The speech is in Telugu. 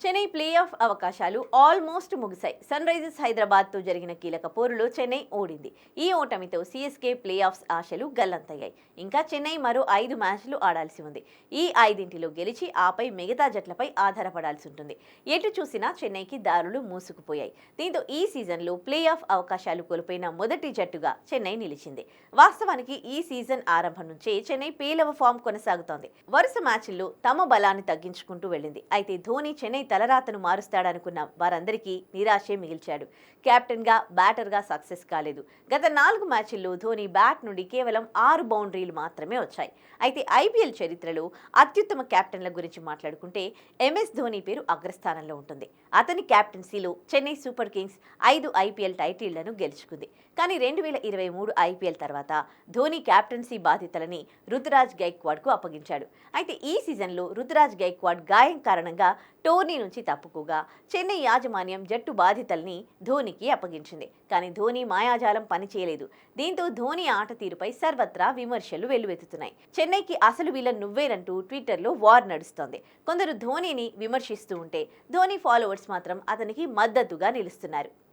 చెన్నై ప్లే ఆఫ్ అవకాశాలు ఆల్మోస్ట్ ముగిశాయి. సన్ రైజర్స్ హైదరాబాద్తో జరిగిన కీలక పోరులో చెన్నై ఓడింది. ఈ ఓటమితో సీఎస్కే ప్లే ఆఫ్స్ ఆశలు గల్లంతయ్యాయి. ఇంకా చెన్నై మరో 5 మ్యాచ్లు ఆడాల్సి ఉంది. ఈ 5 గెలిచి ఆపై మిగతా జట్లపై ఆధారపడాల్సి ఉంటుంది. ఎటు చూసినా చెన్నైకి దారులు మూసుకుపోయాయి. దీంతో ఈ సీజన్లో ప్లే ఆఫ్ అవకాశాలు కోల్పోయిన మొదటి జట్టుగా చెన్నై నిలిచింది. వాస్తవానికి ఈ సీజన్ ఆరంభం నుంచే చెన్నై పేలవ ఫామ్ కొనసాగుతోంది. వరుస మ్యాచ్ల్లో తమ బలాన్ని తగ్గించుకుంటూ వెళ్ళింది. అయితే ధోని చెన్నై తలరాతను మారుస్తాడనుకున్న వారందరికీ నిరాశే మిగిల్చాడు. కెప్టెన్గా, బ్యాటర్గా సక్సెస్ కాలేదు. గత 4 మ్యాచ్ల్లో ధోని బ్యాట్ నుండి కేవలం 6 బౌండరీలు మాత్రమే వచ్చాయి. అయితే ఐపీఎల్ చరిత్రలో అత్యుత్తమ కెప్టెన్ల గురించి మాట్లాడుకుంటే ఎంఎస్ ధోని పేరు అగ్రస్థానంలో ఉంటుంది. అతని కెప్టెన్సీలో చెన్నై సూపర్ కింగ్స్ 5 ఐపీఎల్ టైటిళ్లను గెలుచుకుంది. కానీ 2023 ఐపీఎల్ తర్వాత ధోని కెప్టెన్సీ బాధ్యతలని రుతురాజ్ గైక్వాడ్కు అప్పగించాడు. అయితే ఈ సీజన్లో రుతురాజ్ గైక్వాడ్ గాయం కారణంగా టోర్నీ నుంచి తప్పుకోగా చెన్నై యాజమాన్యం జట్టు బాధ్యతల్ని ధోనికి అప్పగించింది. కానీ ధోని మాయాజాలం పనిచేయలేదు. దీంతో ధోని ఆట తీరుపై సర్వత్రా విమర్శలు వెల్లువెత్తుతున్నాయి. చెన్నైకి అసలు విలన్ నువ్వేనంటూ ట్విట్టర్లో వార్ నడుస్తోంది. కొందరు ధోనిని విమర్శిస్తూ ఉంటే ధోని ఫాలోవర్స్ మాత్రం అతనికి మద్దతుగా నిలుస్తున్నారు.